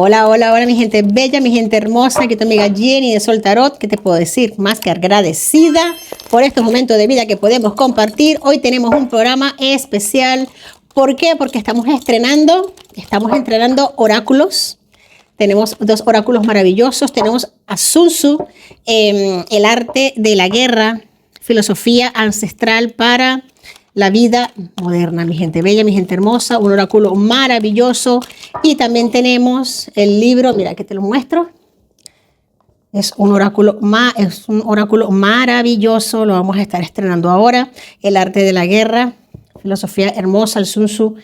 Hola, hola, hola, mi gente bella, mi gente hermosa, aquí tu amiga Jenny de Sol Tarot. ¿Qué te puedo decir? Más que agradecida por estos momentos de vida que podemos compartir. Hoy tenemos un programa especial. ¿Por qué? Porque estamos estrenando oráculos. Tenemos dos oráculos maravillosos. Tenemos a Sun Tzu, el arte de la guerra, filosofía ancestral para la vida moderna, mi gente bella, mi gente hermosa, un oráculo maravilloso. Y también tenemos el libro, mira que te lo muestro. Es un oráculo maravilloso, lo vamos a estar estrenando ahora. El arte de la guerra, filosofía hermosa, el Sun Tzu.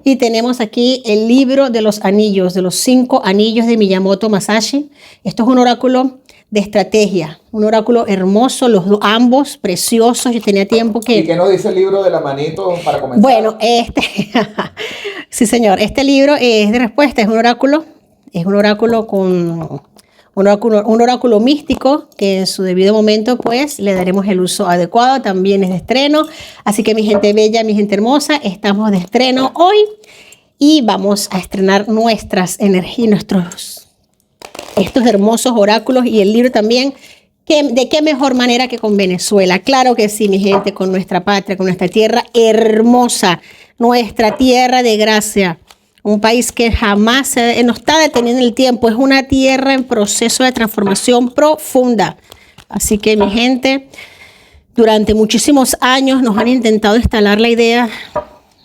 Y tenemos aquí el libro de los anillos, de los 5 anillos de Miyamoto Musashi. Esto es un oráculo de estrategia, un oráculo hermoso, ambos preciosos. Yo tenía tiempo que... ¿Y qué nos dice el libro de la manito para comenzar? Bueno, sí señor, este libro es de respuesta, es un oráculo con un oráculo místico que en su debido momento pues le daremos el uso adecuado. También es de estreno, así que mi gente bella, mi gente hermosa, estamos de estreno hoy y vamos a estrenar nuestras energías, estos hermosos oráculos y el libro también. ¿De qué mejor manera que con Venezuela? Claro que sí, mi gente, con nuestra patria, con nuestra tierra hermosa, nuestra tierra de gracia. Un país que jamás no está deteniendo el tiempo, es una tierra en proceso de transformación profunda. Así que, mi gente, durante muchísimos años nos han intentado instalar la idea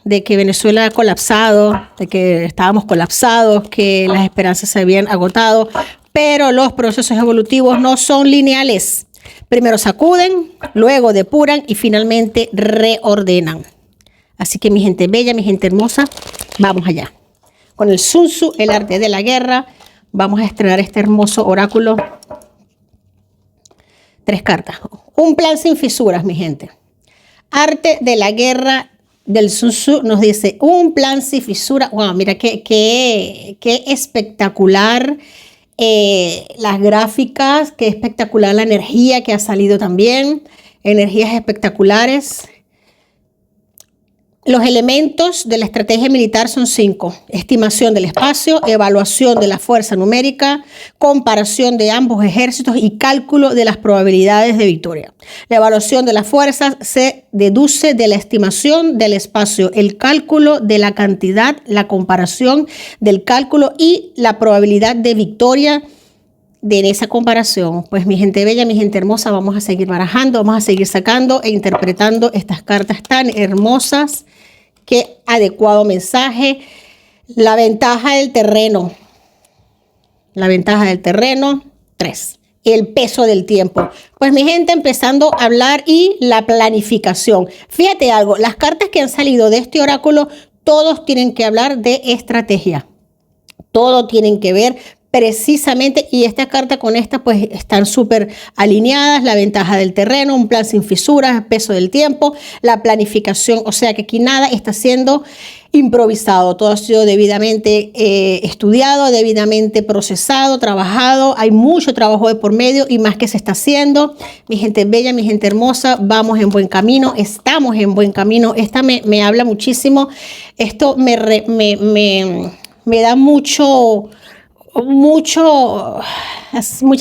de que Venezuela ha colapsado, de que estábamos colapsados, que las esperanzas se habían agotado, pero los procesos evolutivos no son lineales. Primero sacuden, luego depuran y finalmente reordenan. Así que mi gente bella, mi gente hermosa, vamos allá. Con el Sun Tzu, el arte de la guerra, vamos a estrenar este hermoso oráculo. 3 cartas. Un plan sin fisuras, mi gente. Arte de la guerra del Sun Tzu nos dice un plan sin fisuras. Wow, mira qué espectacular. Las gráficas, qué espectacular la energía que ha salido también, energías espectaculares. Los elementos de la estrategia militar son 5: estimación del espacio, evaluación de la fuerza numérica, comparación de ambos ejércitos y cálculo de las probabilidades de victoria. La evaluación de las fuerzas se deduce de la estimación del espacio, el cálculo de la cantidad, la comparación del cálculo y la probabilidad de victoria. De esa comparación, pues mi gente bella, mi gente hermosa, vamos a seguir barajando, vamos a seguir sacando e interpretando estas cartas tan hermosas. Qué adecuado mensaje. La ventaja del terreno. La ventaja del terreno, 3. El peso del tiempo. Pues mi gente, empezando a hablar y la planificación. Fíjate algo, las cartas que han salido de este oráculo, todos tienen que hablar de estrategia. Todo tienen que ver precisamente, y esta carta con esta pues están súper alineadas. La ventaja del terreno, un plan sin fisuras, el peso del tiempo, la planificación, o sea que aquí nada está siendo improvisado, todo ha sido debidamente estudiado, debidamente procesado, trabajado. Hay mucho trabajo de por medio y más que se está haciendo. Mi gente bella, mi gente hermosa, vamos en buen camino, estamos en buen camino. Esta me habla muchísimo, esto me da mucha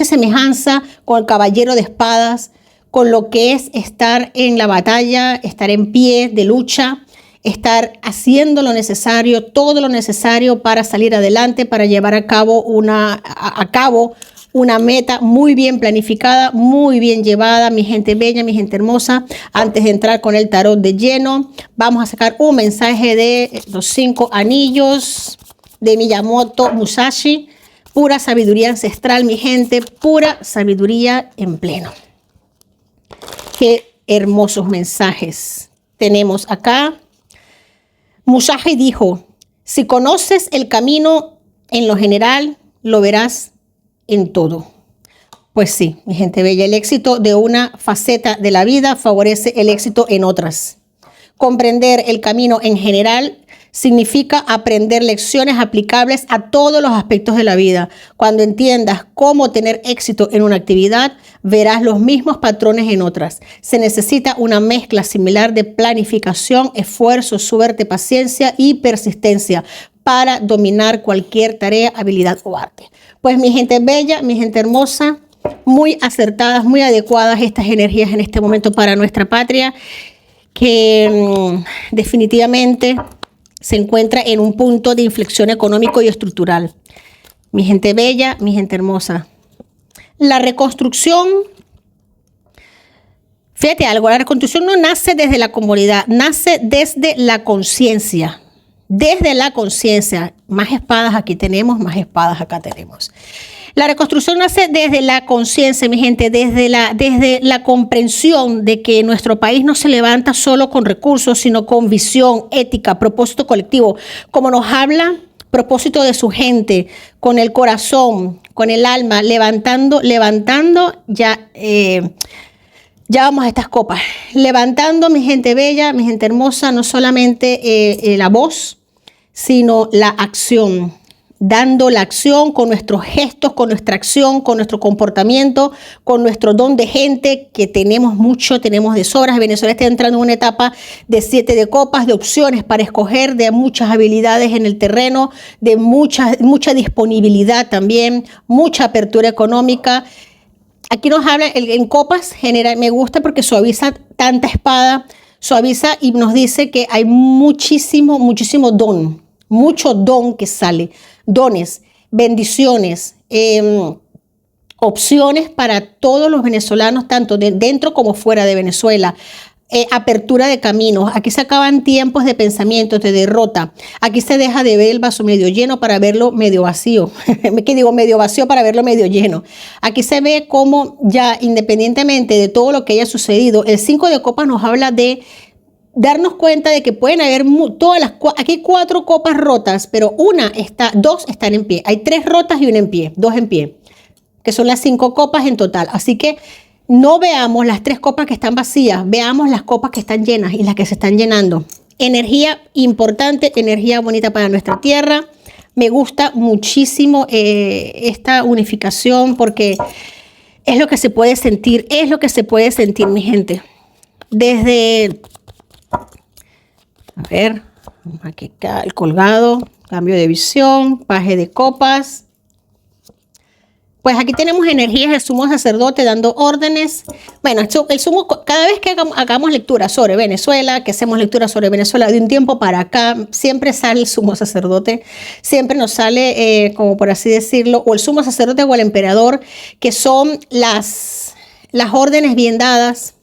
semejanza con el caballero de espadas, con lo que es estar en la batalla, estar en pie de lucha, estar haciendo lo necesario, todo lo necesario para salir adelante, para llevar a cabo una meta muy bien planificada, muy bien llevada, mi gente bella, mi gente hermosa. Antes de entrar con el tarot de lleno, vamos a sacar un mensaje de los 5 anillos de Miyamoto Musashi. Pura sabiduría ancestral, mi gente, pura sabiduría en pleno. Qué hermosos mensajes tenemos acá. Musashi dijo: si conoces el camino en lo general, lo verás en todo. Pues sí, mi gente bella, el éxito de una faceta de la vida favorece el éxito en otras. Comprender el camino en general significa aprender lecciones aplicables a todos los aspectos de la vida. Cuando entiendas cómo tener éxito en una actividad, verás los mismos patrones en otras. Se necesita una mezcla similar de planificación, esfuerzo, suerte, paciencia y persistencia para dominar cualquier tarea, habilidad o arte. Pues mi gente bella, mi gente hermosa, muy acertadas, muy adecuadas estas energías en este momento para nuestra patria, que definitivamente se encuentra en un punto de inflexión económico y estructural. Mi gente bella, mi gente hermosa. La reconstrucción, fíjate algo, la reconstrucción no nace desde la comodidad, nace desde la conciencia. Desde la conciencia. Más espadas aquí tenemos, más espadas acá tenemos. La reconstrucción nace desde la conciencia, mi gente, desde la comprensión de que nuestro país no se levanta solo con recursos, sino con visión, ética, propósito colectivo. Como nos habla, propósito de su gente, con el corazón, con el alma, levantando, ya vamos a estas copas. Levantando, mi gente bella, mi gente hermosa, no solamente la voz, sino la acción. Dando la acción con nuestros gestos, con nuestra acción, con nuestro comportamiento, con nuestro don de gente, que tenemos mucho, tenemos de sobras. Venezuela está entrando en una etapa de 7 de copas, de opciones para escoger, de muchas habilidades en el terreno, de mucha disponibilidad también, mucha apertura económica. Aquí nos habla en copas, general, me gusta porque suaviza tanta espada, suaviza y nos dice que hay muchísimo don, mucho don que sale. Dones, bendiciones, opciones para todos los venezolanos, tanto dentro como fuera de Venezuela. Apertura de caminos. Aquí se acaban tiempos de pensamientos, de derrota. Aquí se deja de ver el vaso medio lleno para verlo medio vacío. ¿Qué digo? Medio vacío para verlo medio lleno. Aquí se ve cómo ya, independientemente de todo lo que haya sucedido, el 5 de copas nos habla de darnos cuenta de que pueden haber aquí 4 copas rotas, pero 2 están en pie. Hay 3 rotas y 1 en pie, 2 en pie, que son las 5 copas en total. Así que no veamos las 3 copas que están vacías, veamos las copas que están llenas y las que se están llenando. Energía importante, energía bonita para nuestra tierra. Me gusta muchísimo esta unificación porque es lo que se puede sentir, mi gente. Desde... A ver, aquí está el colgado, cambio de visión, paje de copas. Pues aquí tenemos energías del sumo sacerdote dando órdenes. Bueno, el sumo, cada vez que hagamos lectura sobre Venezuela, que hacemos lectura sobre Venezuela, de un tiempo para acá, siempre sale el sumo sacerdote, siempre nos sale, como por así decirlo, o el sumo sacerdote o el emperador, que son las órdenes bien dadas,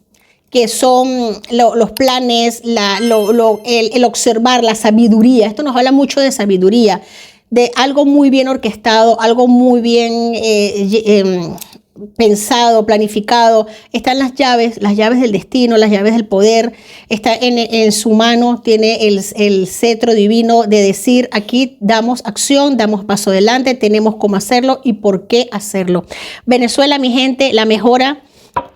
que son los planes, el observar, la sabiduría. Esto nos habla mucho de sabiduría, de algo muy bien orquestado, algo muy bien pensado, planificado. Están las llaves del destino, las llaves del poder. Está en su mano, tiene el cetro divino de decir, aquí damos acción, damos paso adelante, tenemos cómo hacerlo y por qué hacerlo. Venezuela, mi gente, la mejora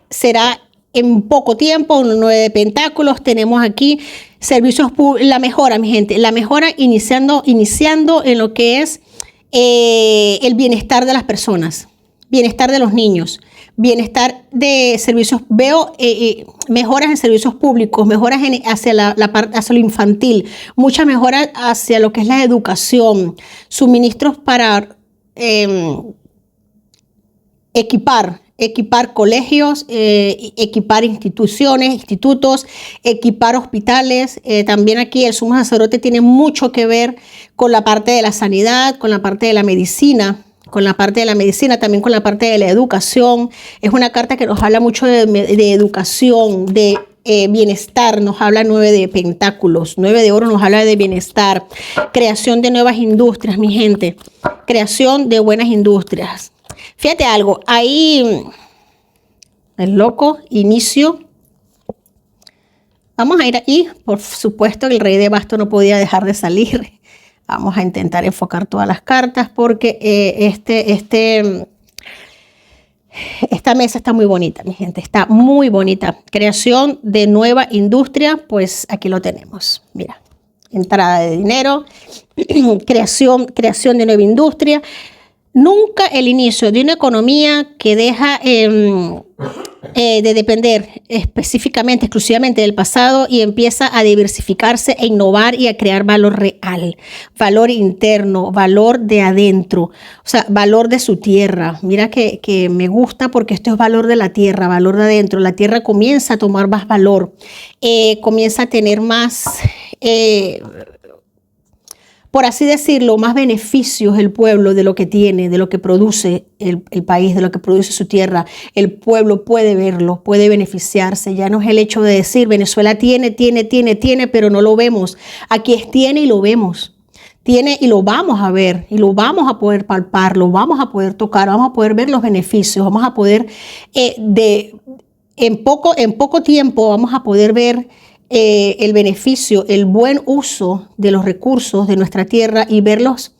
será en poco tiempo. Un 9 de pentáculos, tenemos aquí servicios públicos, la mejora, mi gente, la mejora iniciando en lo que es el bienestar de las personas, bienestar de los niños, bienestar de servicios. Veo mejoras en servicios públicos, mejoras hacia lo infantil, muchas mejoras hacia lo que es la educación, suministros para equipar colegios, equipar institutos, equipar hospitales. También aquí el sumo sacerdote tiene mucho que ver con la parte de la sanidad, con la parte de la medicina, también con la parte de la educación. Es una carta que nos habla mucho de educación, de bienestar. Nos habla 9 de pentáculos, 9 de oro nos habla de bienestar, creación de nuevas industrias, mi gente, creación de buenas industrias. Fíjate algo, ahí el loco, inicio. Vamos a ir ahí, por supuesto que el rey de bastos no podía dejar de salir. Vamos a intentar enfocar todas las cartas porque esta mesa está muy bonita, mi gente, está muy bonita. Creación de nueva industria, pues aquí lo tenemos. Mira, entrada de dinero, creación de nueva industria. Nunca el inicio de una economía que deja de depender específicamente, exclusivamente del pasado y empieza a diversificarse, a innovar y a crear valor real, valor interno, valor de adentro, o sea, valor de su tierra. Mira que me gusta porque esto es valor de la tierra, valor de adentro. La tierra comienza a tomar más valor, comienza a tener más... por así decirlo, más beneficios el pueblo de lo que tiene, de lo que produce el país, de lo que produce su tierra. El pueblo puede verlo, puede beneficiarse. Ya no es el hecho de decir Venezuela tiene, pero no lo vemos. Aquí es tiene y lo vemos. Tiene y lo vamos a ver, y lo vamos a poder palpar, lo vamos a poder tocar, vamos a poder ver los beneficios, vamos a poder, en poco tiempo vamos a poder ver el beneficio, el buen uso de los recursos de nuestra tierra y verlos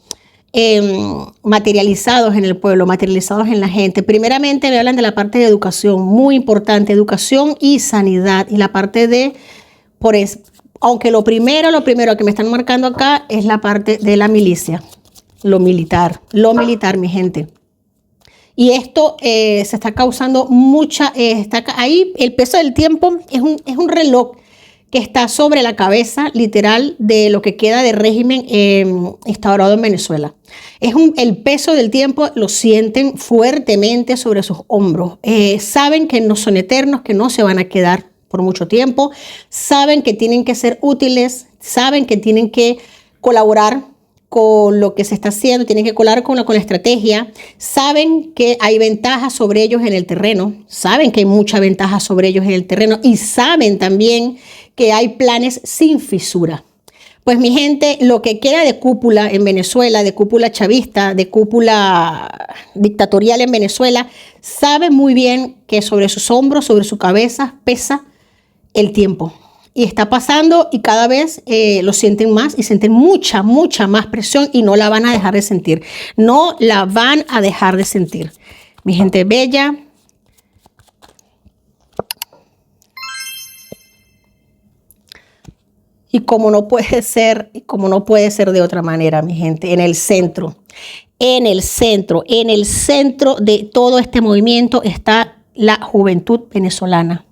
materializados en el pueblo, materializados en la gente. Primeramente me hablan de la parte de educación, muy importante, educación y sanidad, y la parte de, aunque lo primero que me están marcando acá es la parte de la milicia, lo militar, mi gente. Y esto se está causando ahí el peso del tiempo es un reloj que está sobre la cabeza, literal, de lo que queda de régimen instaurado en Venezuela. El peso del tiempo lo sienten fuertemente sobre sus hombros. Saben que no son eternos, que no se van a quedar por mucho tiempo. Saben que tienen que ser útiles, saben que tienen que colaborar con lo que se está haciendo, tienen que colar con la estrategia, saben que hay ventajas sobre ellos en el terreno, saben que hay mucha ventaja sobre ellos en el terreno y saben también que hay planes sin fisura. Pues mi gente, lo que queda de cúpula en Venezuela, de cúpula chavista, de cúpula dictatorial en Venezuela, sabe muy bien que sobre sus hombros, sobre su cabeza pesa el tiempo. Y está pasando y cada vez lo sienten más y sienten mucha más presión y no la van a dejar de sentir. No la van a dejar de sentir. Mi gente bella. Y como no puede ser de otra manera, mi gente, en el centro de todo este movimiento está la juventud venezolana.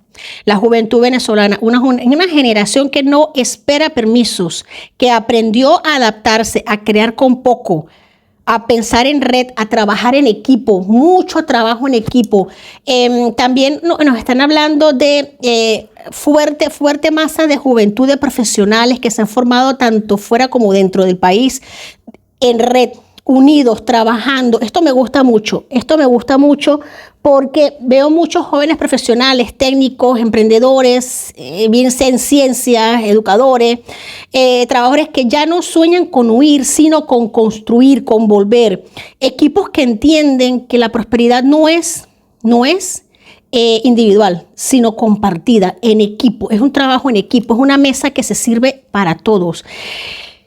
La juventud venezolana, una generación que no espera permisos, que aprendió a adaptarse, a crear con poco, a pensar en red, a trabajar en equipo, mucho trabajo en equipo. También nos están hablando de fuerte masa de juventud, de profesionales que se han formado tanto fuera como dentro del país, en red, unidos, trabajando. Esto me gusta mucho porque veo muchos jóvenes profesionales, técnicos, emprendedores, bien sea en ciencias, educadores, trabajadores que ya no sueñan con huir, sino con construir, con volver. Equipos que entienden que la prosperidad no es individual, sino compartida, en equipo. Es un trabajo en equipo, es una mesa que se sirve para todos.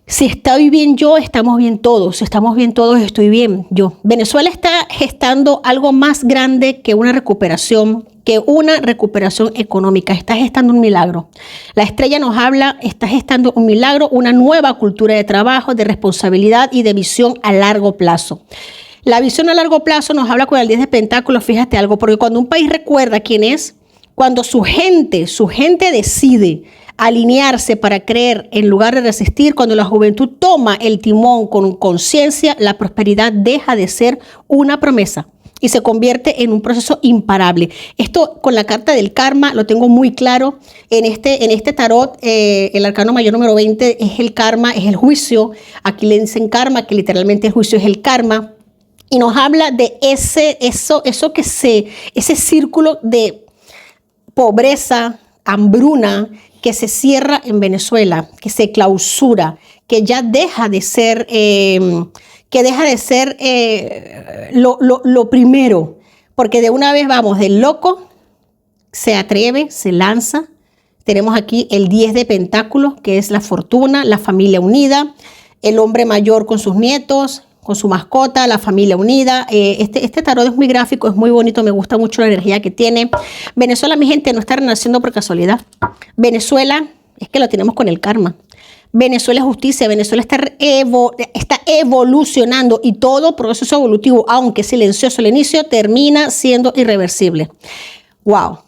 Si estoy bien yo, estamos bien todos. Si estamos bien todos, estoy bien yo. Venezuela está gestando algo más grande que una recuperación económica. Está gestando un milagro. La estrella nos habla, está gestando un milagro, una nueva cultura de trabajo, de responsabilidad y de visión a largo plazo. La visión a largo plazo nos habla con el 10 de Pentáculos, fíjate algo, porque cuando un país recuerda quién es, cuando su gente decide alinearse para creer en lugar de resistir, cuando la juventud toma el timón con conciencia, la prosperidad deja de ser una promesa y se convierte en un proceso imparable. Esto con la carta del karma lo tengo muy claro. En este tarot, el arcano mayor número 20 es el karma, es el juicio. Aquí le dicen karma, que literalmente el juicio es el karma. Y nos habla de ese círculo de pobreza, hambruna, que se cierra en Venezuela, que se clausura, que ya deja de ser, lo primero, porque de una vez vamos del loco, se atreve, se lanza. Tenemos aquí el 10 de Pentáculos, que es la fortuna, la familia unida, el hombre mayor con sus nietos, con su mascota, la familia unida. Este tarot es muy gráfico, es muy bonito, me gusta mucho la energía que tiene. Venezuela, mi gente, no está renaciendo por casualidad. Venezuela es que lo tenemos con el karma. Venezuela es justicia, Venezuela está evolucionando y todo proceso evolutivo, aunque silencioso al inicio, termina siendo irreversible. ¡Wow!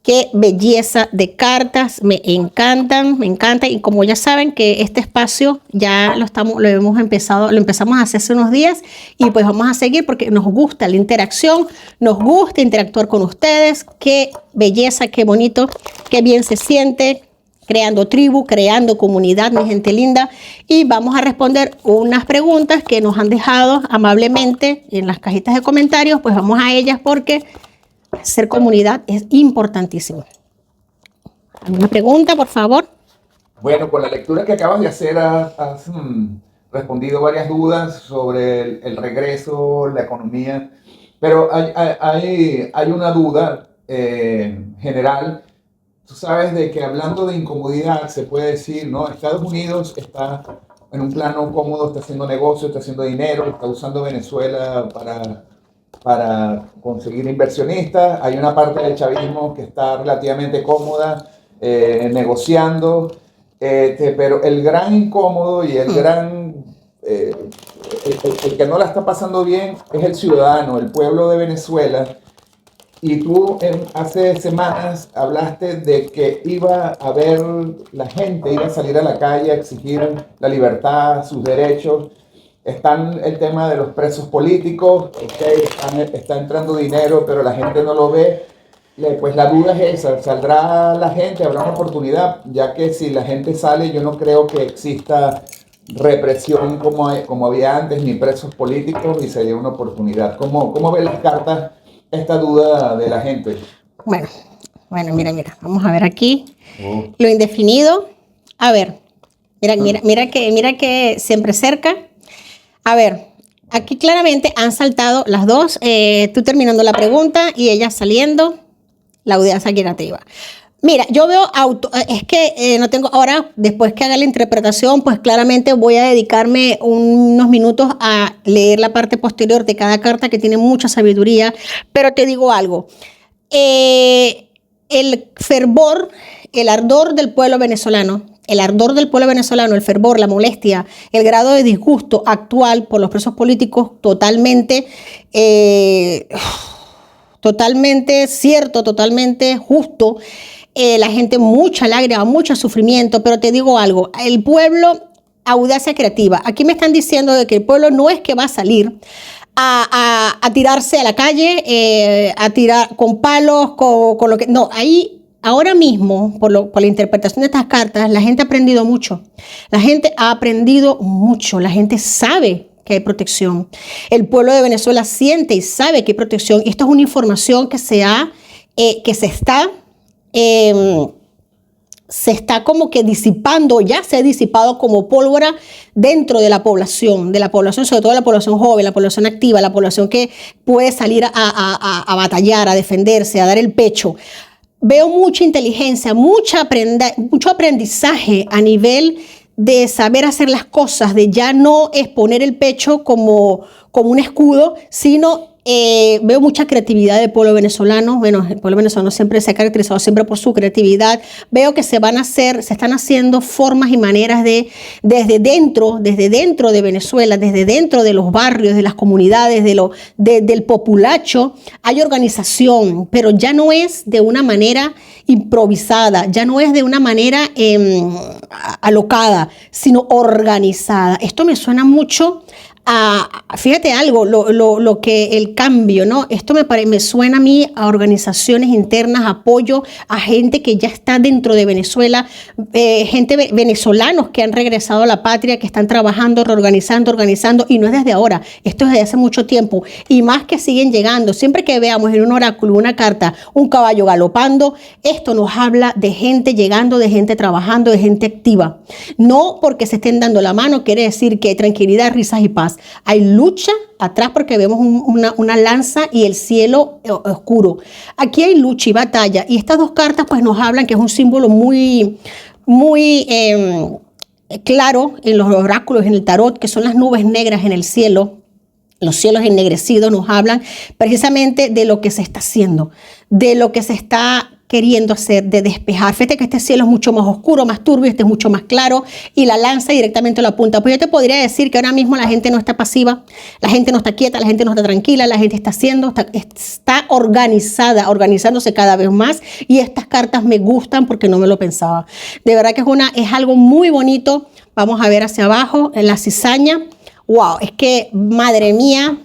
¡Qué belleza de cartas! Me encantan. Y como ya saben que este espacio ya lo empezamos a hacer hace unos días y pues vamos a seguir porque nos gusta la interacción, nos gusta interactuar con ustedes. ¡Qué belleza, qué bonito, qué bien se siente! Creando tribu, creando comunidad, mi gente linda. Y vamos a responder unas preguntas que nos han dejado amablemente en las cajitas de comentarios. Pues vamos a ellas porque ser comunidad es importantísimo. ¿Alguna pregunta, por favor? Bueno, con la lectura que acabas de hacer has respondido varias dudas sobre el regreso, la economía, pero hay una duda general. Tú sabes de que hablando de incomodidad se puede decir, ¿no? Estados Unidos está en un plano cómodo, está haciendo negocio, está haciendo dinero, está usando Venezuela para conseguir inversionistas. Hay una parte del chavismo que está relativamente cómoda, negociando, pero el gran incómodo y el que no la está pasando bien es el ciudadano, el pueblo de Venezuela. Y tú hace semanas hablaste de que la gente iba a salir a la calle a exigir la libertad, sus derechos. Están el tema de los presos políticos, está entrando dinero, pero la gente no lo ve. Pues la duda es esa, ¿saldrá la gente? ¿Habrá una oportunidad? Ya que si la gente sale, yo no creo que exista represión como había antes, ni presos políticos, y sería una oportunidad. ¿Cómo ven las cartas esta duda de la gente? Bueno, mira, vamos a ver aquí. Lo indefinido. A ver, mira que siempre cerca. A ver, aquí claramente han saltado las dos, tú terminando la pregunta y ella saliendo, la audiencia creativa. Mira, yo veo no tengo, ahora después que haga la interpretación, pues claramente voy a dedicarme unos minutos a leer la parte posterior de cada carta que tiene mucha sabiduría, pero te digo algo, el fervor, el ardor del pueblo venezolano, el fervor, la molestia, el grado de disgusto actual por los presos políticos totalmente cierto, totalmente justo. La gente mucha lágrima, mucho sufrimiento, pero te digo algo, el pueblo, audacia creativa. Aquí me están diciendo de que el pueblo no es que va a salir a tirarse a la calle, a tirar con palos, con lo que... No, ahí... Ahora mismo, por la interpretación de estas cartas, la gente ha aprendido mucho. La gente sabe que hay protección. El pueblo de Venezuela siente y sabe que hay protección. Y esto es una información que se está como que disipando, ya se ha disipado como pólvora dentro de la población, sobre todo la población joven, la población activa, la población que puede salir a batallar, a defenderse, a dar el pecho. Veo mucha inteligencia, mucho aprendizaje a nivel de saber hacer las cosas, de ya no exponer el pecho como un escudo, sino veo mucha creatividad del pueblo venezolano. Bueno, el pueblo venezolano siempre se ha caracterizado siempre por su creatividad. Veo que se están haciendo formas y maneras desde dentro de Venezuela, desde dentro de los barrios, de las comunidades, del populacho, hay organización, pero ya no es de una manera improvisada, ya no es de una manera alocada, sino organizada. Esto me suena mucho fíjate algo, lo que el cambio, ¿no? Esto me suena a mí a organizaciones internas, apoyo a gente que ya está dentro de Venezuela, venezolanos que han regresado a la patria, que están trabajando, organizando, y no es desde ahora, esto es desde hace mucho tiempo, y más que siguen llegando. Siempre que veamos en un oráculo, una carta, un caballo galopando, esto nos habla de gente llegando, de gente trabajando, de gente activa. No porque se estén dando la mano quiere decir que hay tranquilidad, risas y paz. Hay lucha atrás porque vemos una lanza y el cielo oscuro. Aquí hay lucha y batalla. Y estas dos cartas pues nos hablan que es un símbolo muy claro en los oráculos, en el tarot, que son las nubes negras en el cielo. Los cielos ennegrecidos nos hablan precisamente de lo que se está haciendo, de lo que se está queriendo hacer de despejar. Fíjate que este cielo es mucho más oscuro, más turbio, este es mucho más claro y la lanza directamente la punta. Pues yo te podría decir que ahora mismo la gente no está pasiva, la gente no está quieta, la gente no está tranquila, la gente está organizándose cada vez más y estas cartas me gustan porque no me lo pensaba. De verdad que es algo muy bonito. Vamos a ver hacia abajo en la cizaña. Wow, es que madre mía,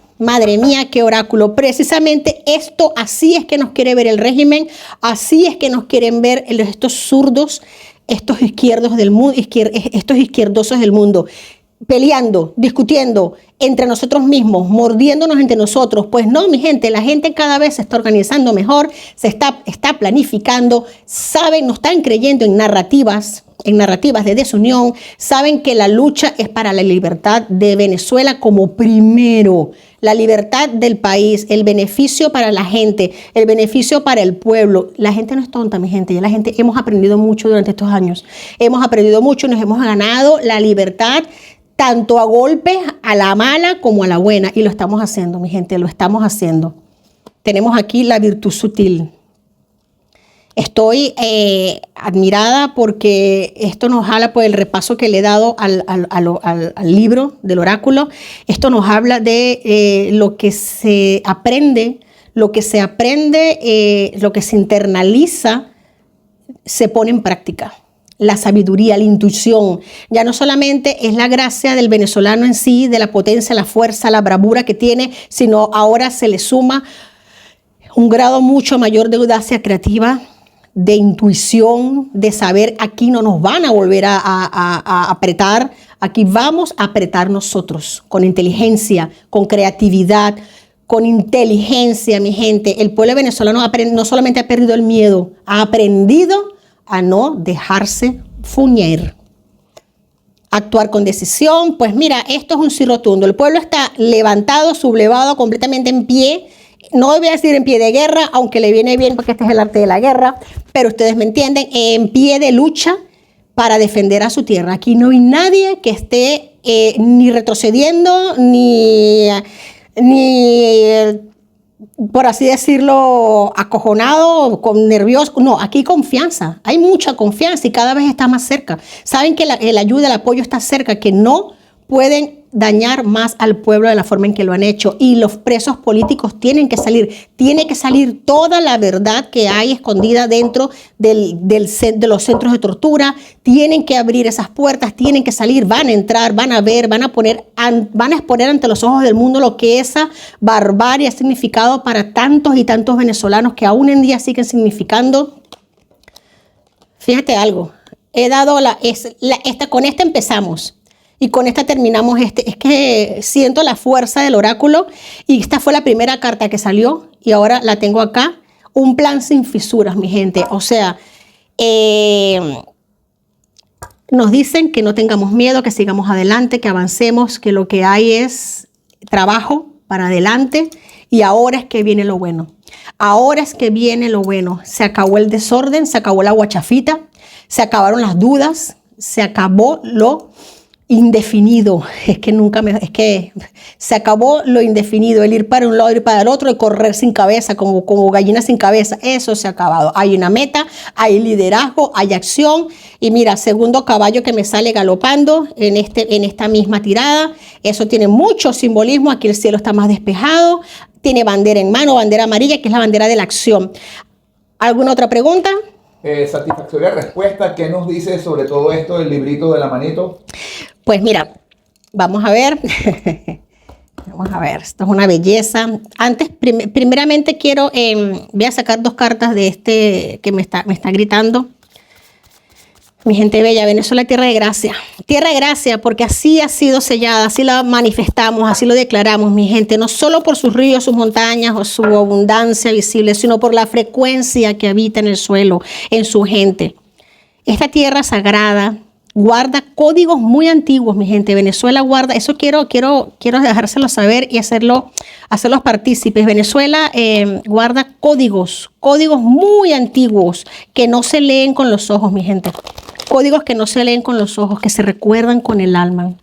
qué oráculo. Precisamente esto, así es que nos quiere ver el régimen, así es que nos quieren ver estos zurdos, estos izquierdos del mundo, estos izquierdosos del mundo, peleando, discutiendo entre nosotros mismos, mordiéndonos entre nosotros. Pues no, mi gente, la gente cada vez se está organizando mejor, está planificando, saben, no están creyendo en narrativas de desunión, saben que la lucha es para la libertad de Venezuela como primero, la libertad del país, el beneficio para la gente, el beneficio para el pueblo. La gente no es tonta, mi gente, ya la gente hemos aprendido mucho durante estos años, hemos aprendido mucho, nos hemos ganado la libertad tanto a golpes, a la mala como a la buena, y lo estamos haciendo, mi gente, lo estamos haciendo. Tenemos aquí la virtud sutil. Estoy admirada porque esto nos habla por el repaso que le he dado al libro del oráculo. Esto nos habla de lo que se aprende, lo que se internaliza, se pone en práctica. La sabiduría, la intuición. Ya no solamente es la gracia del venezolano en sí, de la potencia, la fuerza, la bravura que tiene, sino ahora se le suma un grado mucho mayor de audacia creativa, de intuición, de saber aquí no nos van a volver a apretar, aquí vamos a apretar nosotros, con inteligencia, con creatividad, con inteligencia, mi gente. El pueblo venezolano no solamente ha perdido el miedo, ha aprendido a no dejarse fuñir. Actuar con decisión. Pues mira, esto es un sí rotundo. El pueblo está levantado, sublevado, completamente en pie. No voy a decir en pie de guerra, aunque le viene bien porque este es el arte de la guerra, pero ustedes me entienden, en pie de lucha para defender a su tierra. Aquí no hay nadie que esté ni retrocediendo, ni por así decirlo, acojonado, nervioso. No, aquí hay confianza, hay mucha confianza y cada vez está más cerca. Saben que la ayuda, el apoyo está cerca, que no pueden dañar más al pueblo de la forma en que lo han hecho, y los presos políticos tiene que salir toda la verdad que hay escondida dentro de los centros de tortura, tienen que abrir esas puertas, tienen que salir, van a entrar, van a ver, van a exponer ante los ojos del mundo lo que esa barbarie ha significado para tantos y tantos venezolanos que aún en día siguen significando. Fíjate algo, con esta empezamos. Y con esta terminamos es que siento la fuerza del oráculo y esta fue la primera carta que salió y ahora la tengo acá. Un plan sin fisuras, mi gente. O sea, nos dicen que no tengamos miedo, que sigamos adelante, que avancemos, que lo que hay es trabajo para adelante y ahora es que viene lo bueno. Ahora es que viene lo bueno. Se acabó el desorden, se acabó la guachafita, se acabaron las dudas, se acabó lo indefinido, es que se acabó lo indefinido, el ir para un lado, ir para el otro y correr sin cabeza, como gallina sin cabeza, eso se ha acabado. Hay una meta, hay liderazgo, hay acción y mira, segundo caballo que me sale galopando en esta misma tirada, eso tiene mucho simbolismo, aquí el cielo está más despejado, tiene bandera en mano, bandera amarilla, que es la bandera de la acción. ¿Alguna otra pregunta? Satisfactoria respuesta. ¿Qué nos dice sobre todo esto del librito de la manito? Pues mira, vamos a ver. Vamos a ver, esto es una belleza. Antes, primeramente voy a sacar dos cartas de este que me está gritando. Mi gente bella, Venezuela, tierra de gracia. Tierra de gracia, porque así ha sido sellada, así la manifestamos, así lo declaramos, mi gente. No solo por sus ríos, sus montañas o su abundancia visible, sino por la frecuencia que habita en el suelo, en su gente. Esta tierra sagrada guarda códigos muy antiguos, mi gente. Venezuela guarda, eso quiero dejárselo saber y hacerlos partícipes. Venezuela guarda códigos muy antiguos que no se leen con los ojos, mi gente. Códigos que no se leen con los ojos, que se recuerdan con el alma.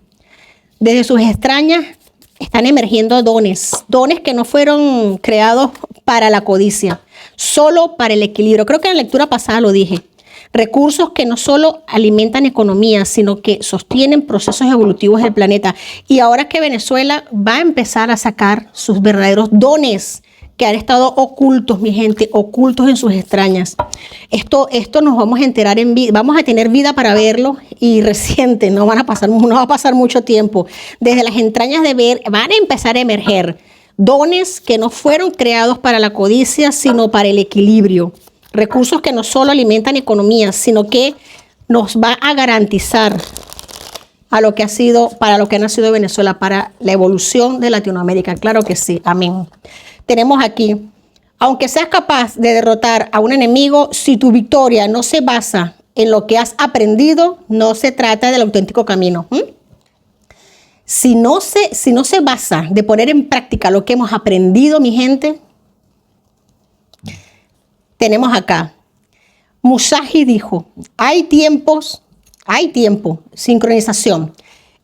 Desde sus extrañas están emergiendo dones que no fueron creados para la codicia, solo para el equilibrio. Creo que en la lectura pasada lo dije. Recursos que no solo alimentan economías, sino que sostienen procesos evolutivos del planeta. Y ahora que Venezuela va a empezar a sacar sus verdaderos dones que han estado ocultos, mi gente, ocultos en sus extrañas. Esto nos vamos a enterar en vida, vamos a tener vida para verlo y reciente, no va a pasar mucho tiempo. Desde las entrañas de ver, van a empezar a emerger dones que no fueron creados para la codicia, sino para el equilibrio. Recursos que no solo alimentan economías, sino que nos va a garantizar para lo que ha nacido Venezuela, para la evolución de Latinoamérica. Claro que sí, amén. Tenemos aquí, aunque seas capaz de derrotar a un enemigo, si tu victoria no se basa en lo que has aprendido, no se trata del auténtico camino. Si no se basa de poner en práctica lo que hemos aprendido, mi gente, tenemos acá. Musashi dijo, hay tiempo, sincronización,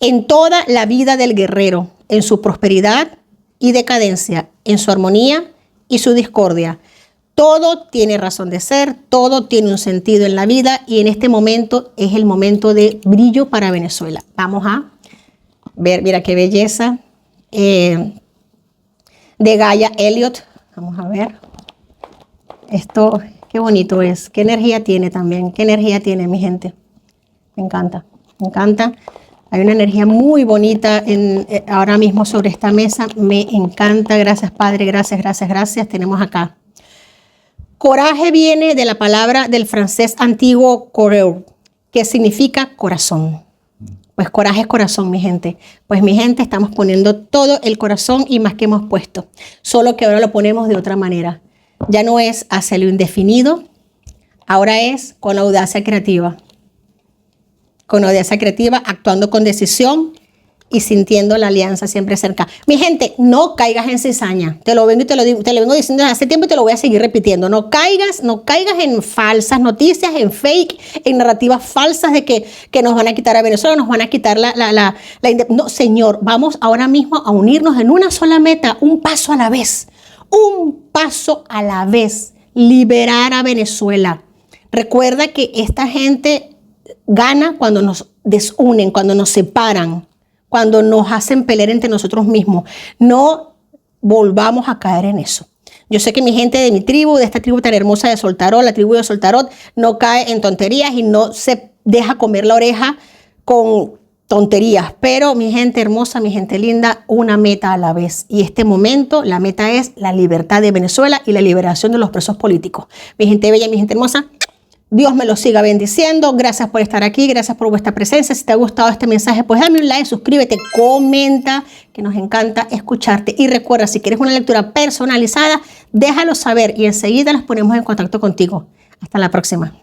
en toda la vida del guerrero, en su prosperidad y decadencia, en su armonía y su discordia. Todo tiene razón de ser, todo tiene un sentido en la vida y en este momento es el momento de brillo para Venezuela. Vamos a ver, mira qué belleza. De Gaia Elliot, vamos a ver. Esto, qué bonito es, qué energía tiene también, qué energía tiene mi gente. Me encanta, me encanta. Hay una energía muy bonita ahora mismo sobre esta mesa. Me encanta. Gracias, Padre. Gracias, gracias, gracias. Tenemos acá. Coraje viene de la palabra del francés antiguo coreur, que significa corazón. Pues coraje es corazón, mi gente. Pues mi gente, estamos poniendo todo el corazón y más que hemos puesto. Solo que ahora lo ponemos de otra manera. Ya no es hacia lo indefinido, ahora es con audacia creativa. Con audacia creativa, actuando con decisión y sintiendo la alianza siempre cerca. Mi gente, no caigas en cizaña. Te lo vengo diciendo desde hace tiempo y te lo voy a seguir repitiendo. No caigas en falsas noticias, en fake, en narrativas falsas de que nos van a quitar a Venezuela, nos van a quitar no, Señor, vamos ahora mismo a unirnos en una sola meta, un paso a la vez. Un paso a la vez. Liberar a Venezuela. Recuerda que esta gente gana cuando nos desunen, cuando nos separan, cuando nos hacen pelear entre nosotros mismos. No volvamos a caer en eso. Yo sé que mi gente de mi tribu, de esta tribu tan hermosa de Soltarot, la tribu de Soltarot, no cae en tonterías y no se deja comer la oreja con tonterías. Pero mi gente hermosa, mi gente linda, una meta a la vez. Y este momento, la meta es la libertad de Venezuela y la liberación de los presos políticos. Mi gente bella, mi gente hermosa, Dios me los siga bendiciendo. Gracias por estar aquí, gracias por vuestra presencia. Si te ha gustado este mensaje, pues dame un like, suscríbete, comenta, que nos encanta escucharte. Y recuerda, si quieres una lectura personalizada, déjalo saber y enseguida las ponemos en contacto contigo. Hasta la próxima.